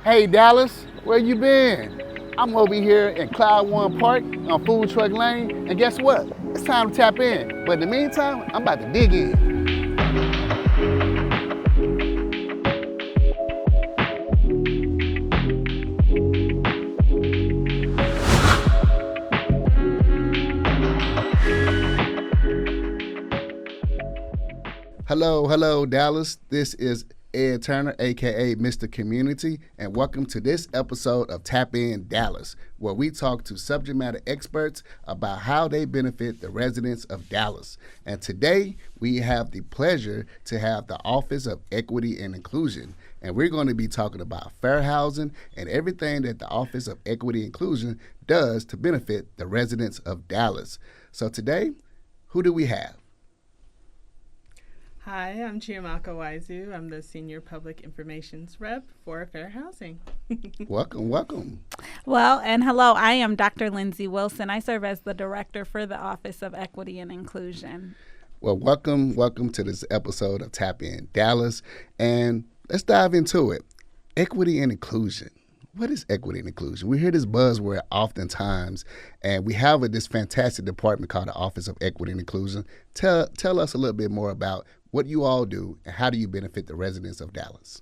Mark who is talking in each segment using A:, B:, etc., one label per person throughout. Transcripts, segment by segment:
A: Hey Dallas, where you been? I'm over here in Cloud One Park on Food Truck Lane, and guess what? It's time to tap in. But in the meantime, I'm about to dig in. Hello, Dallas. This is Ed Turner, aka Mr. Community, and welcome to this episode of Tap In Dallas, where we talk to subject matter experts about how they benefit the residents of Dallas. And today, we have the pleasure to have the Office of Equity and Inclusion, and we're going to be talking about fair housing and everything that the Office of Equity and Inclusion does to benefit the residents of Dallas. So today, who do we have?
B: Hi, I'm Chiamaka Waizu. I'm the Senior Public Informations Rep for Fair Housing.
A: Welcome.
C: Well, and hello, I am Dr. Lindsay Wilson. I serve as the Director for the Office of Equity and Inclusion.
A: Well, welcome to this episode of Tap In Dallas, and let's dive into it. Equity and inclusion. What is equity and inclusion? We hear this buzzword oftentimes, and we have this fantastic department called the Office of Equity and Inclusion. Tell us a little bit more about what you all do and how do you benefit the residents of Dallas?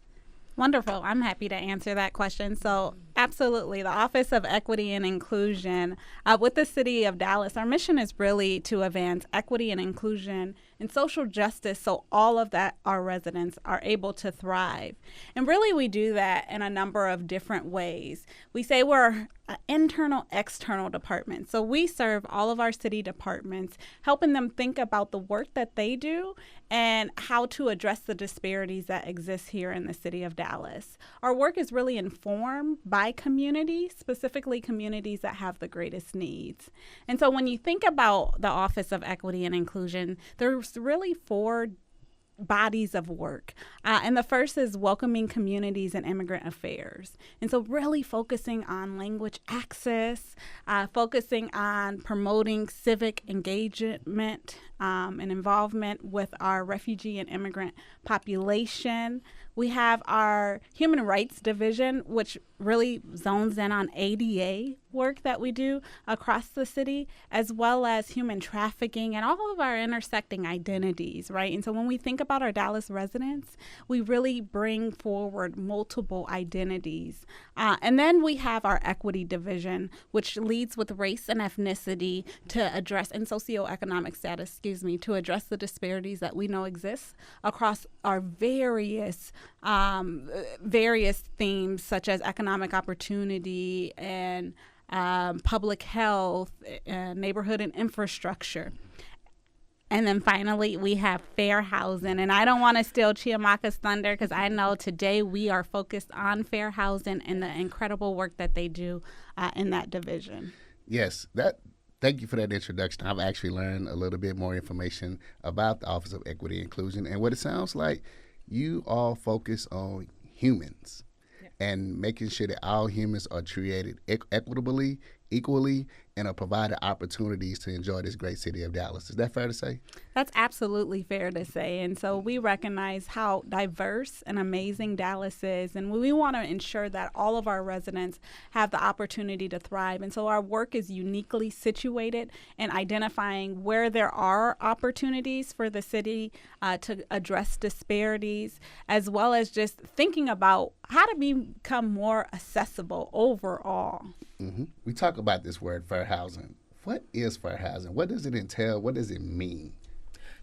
C: Wonderful. I'm happy to answer that question. So, absolutely, the Office of Equity and Inclusion with the City of Dallas, our mission is really to advance equity and inclusion and social justice so all of that our residents are able to thrive. And really, we do that in a number of different ways. We say we're an internal, external department. So we serve all of our city departments, helping them think about the work that they do and how to address the disparities that exist here in the city of Dallas. Our work is really informed by community, specifically communities that have the greatest needs. And so when you think about the Office of Equity and Inclusion, there's really four bodies of work. And the first is welcoming communities and immigrant affairs. And so really focusing on language access, focusing on promoting civic engagement and involvement with our refugee and immigrant population. We have our Human Rights Division, which really zones in on ADA work that we do across the city, as well as human trafficking and all of our intersecting identities, right? And so when we think about our Dallas residents, we really bring forward multiple identities. And then we have our Equity Division, which leads with race and ethnicity to address, and socioeconomic status, to address the disparities that we know exist across our various themes such as economic opportunity and public health, neighborhood and infrastructure. And then finally, we have fair housing. And I don't want to steal Chiamaka's thunder because I know today we are focused on fair housing and the incredible work that they do in that division.
A: Yes, thank you for that introduction. I've actually learned a little bit more information about the Office of Equity and Inclusion. And what it sounds like, you all focus on humans and making sure that all humans are treated equitably, equally, and are provided opportunities to enjoy this great city of Dallas. Is that fair to say?
C: That's absolutely fair to say. And so we recognize how diverse and amazing Dallas is. And we want to ensure that all of our residents have the opportunity to thrive. And so our work is uniquely situated in identifying where there are opportunities for the city to address disparities, as well as just thinking about how to become more accessible overall.
A: Mm-hmm. We talk about this word fair housing. What is fair housing? What does it entail? What does it mean?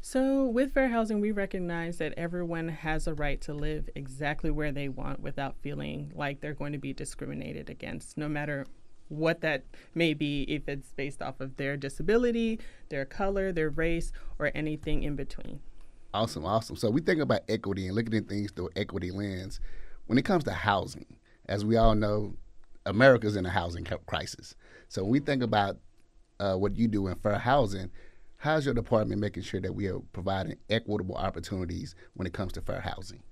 B: So with fair housing, we recognize that everyone has a right to live exactly where they want without feeling like they're going to be discriminated against, no matter what that may be, if it's based off of their disability, their color, their race, or anything in between.
A: Awesome. So we think about equity and looking at things through equity lens. When it comes to housing, as we all know, America's in a housing crisis. So when we think about what you do in fair housing, how's your department making sure that we are providing equitable opportunities when it comes to fair housing?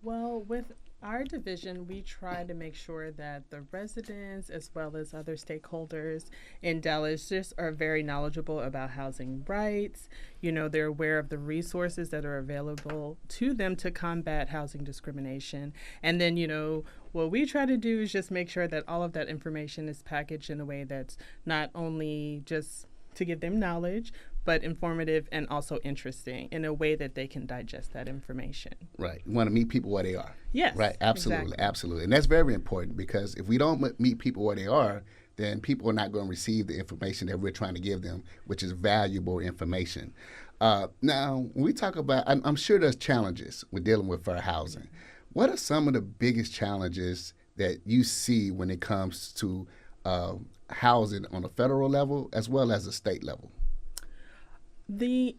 B: Well, with our division, we try to make sure that the residents as well as other stakeholders in Dallas just are very knowledgeable about housing rights. You know, they're aware of the resources that are available to them to combat housing discrimination. And then, you know, what we try to do is just make sure that all of that information is packaged in a way that's not only just to give them knowledge, but informative and also interesting in a way that they can digest that information.
A: Right. You want to meet people where they are.
B: Yes.
A: Right. Absolutely.
B: Exactly.
A: Absolutely. And that's very important, because if we don't meet people where they are, then people are not going to receive the information that we're trying to give them, which is valuable information. Now, when we talk about, I'm sure there's challenges with dealing with fair housing. What are some of the biggest challenges that you see when it comes to housing on a federal level as well as a state level?
B: The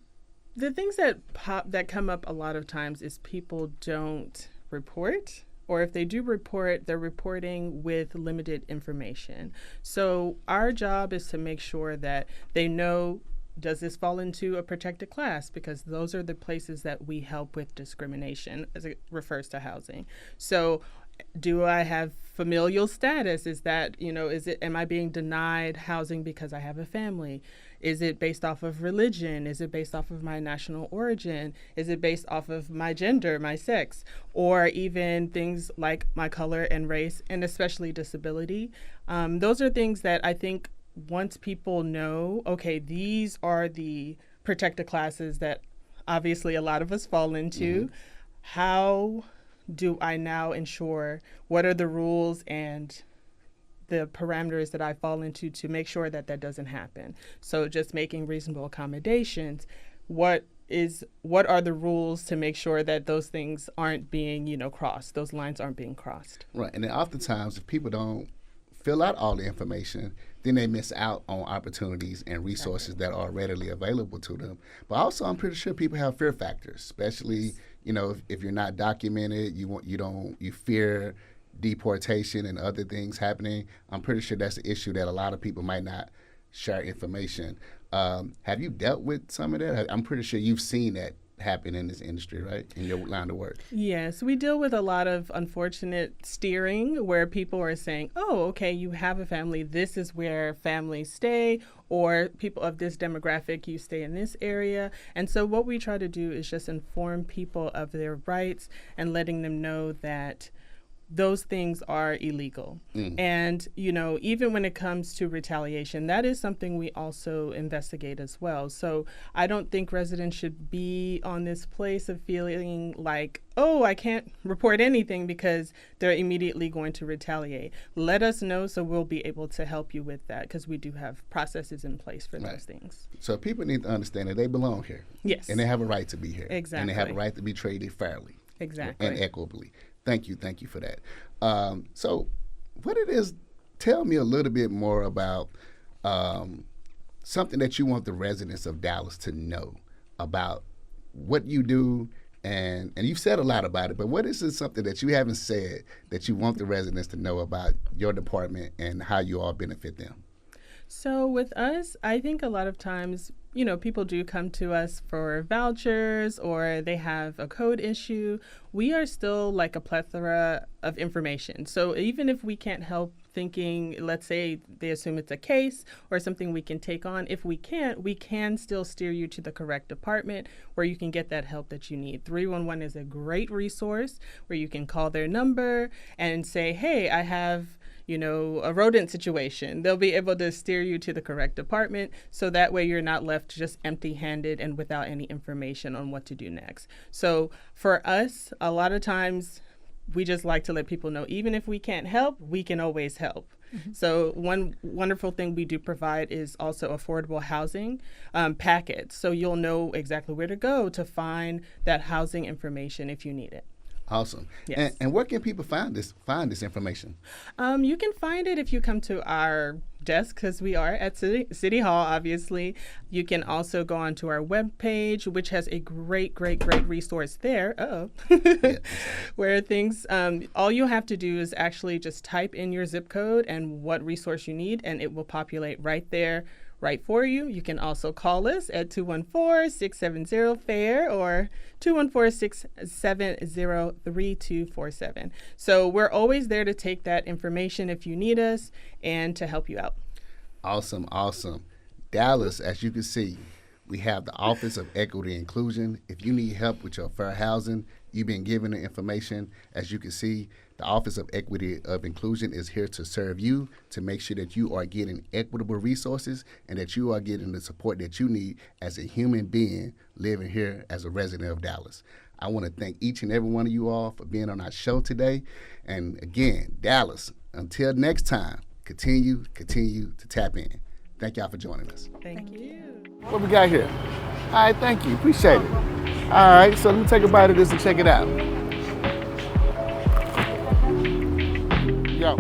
B: things that come up a lot of times is people don't report, or if they do report, they're reporting with limited information. So our job is to make sure that they know, does this fall into a protected class? Because those are the places that we help with discrimination as it refers to housing. So do I have familial status? Is that, am I being denied housing because I have a family? Is it based off of religion? Is it based off of my national origin? Is it based off of my gender, my sex, or even things like my color and race, and especially disability? Those are things that I think once people know, okay, these are the protected classes that obviously a lot of us fall into, how do I now ensure, what are the rules and the parameters that I fall into to make sure that that doesn't happen? So just making reasonable accommodations. What are the rules to make sure that those things aren't being, crossed, those lines aren't being crossed?
A: Right. And then oftentimes, if people don't fill out all the information, then they miss out on opportunities and resources that are readily available to them. But also, I'm pretty sure people have fear factors, especially, if you're not documented, you fear deportation and other things happening. I'm pretty sure that's an issue that a lot of people might not share information. Have you dealt with some of that? I'm pretty sure you've seen that happen in this industry, right? In your line of work.
B: Yes, we deal with a lot of unfortunate steering where people are saying, oh, okay, you have a family, this is where families stay, or people of this demographic, you stay in this area. And so what we try to do is just inform people of their rights and letting them know that those things are illegal. And, even when it comes to retaliation, that is something we also investigate as well. So I don't think residents should be on this place of feeling like, oh, I can't report anything because they're immediately going to retaliate. Let us know so we'll be able to help you with that, because we do have processes in place for those things.
A: So people need to understand that they belong here.
B: Yes.
A: And they have a right to be here.
B: Exactly.
A: And they have a right to be treated fairly.
B: Exactly.
A: And equitably. Thank you for that. So what it is, tell me a little bit more about something that you want the residents of Dallas to know about what you do, and you've said a lot about it, but what is something that you haven't said that you want the residents to know about your department and how you all benefit them?
B: So with us, I think a lot of times, people do come to us for vouchers or they have a code issue. We are still like a plethora of information. So even if we can't help thinking, let's say they assume it's a case or something we can take on, if we can't, we can still steer you to the correct department where you can get that help that you need. 311 is a great resource where you can call their number and say, hey, I have a rodent situation. They'll be able to steer you to the correct department, so that way you're not left just empty-handed and without any information on what to do next. So for us, a lot of times we just like to let people know, even if we can't help, we can always help. So one wonderful thing we do provide is also affordable housing packets. So you'll know exactly where to go to find that housing information if you need it.
A: Awesome.
B: Yes.
A: And where can people find this information?
B: You can find it if you come to our desk, because we are at City Hall, obviously. You can also go onto our webpage, which has a great resource there. Where things, all you have to do is actually just type in your zip code and what resource you need, and it will populate right there, right for you. You can also call us at 214-670-FAIR or 214-670-3247. So we're always there to take that information if you need us and to help you out.
A: Awesome. Dallas, as you can see, we have the Office of Equity and Inclusion. If you need help with your fair housing, you've been given the information. As you can see, The Office of Equity of Inclusion is here to serve you, to make sure that you are getting equitable resources and that you are getting the support that you need as a human being living here as a resident of Dallas. I want to thank each and every one of you all for being on our show today. And again, Dallas, until next time, continue to tap in. Thank y'all for joining us.
B: Thank you.
A: What we got here? All right, thank you. Appreciate it. All right, so let me take a bite of this and check it out. Yo.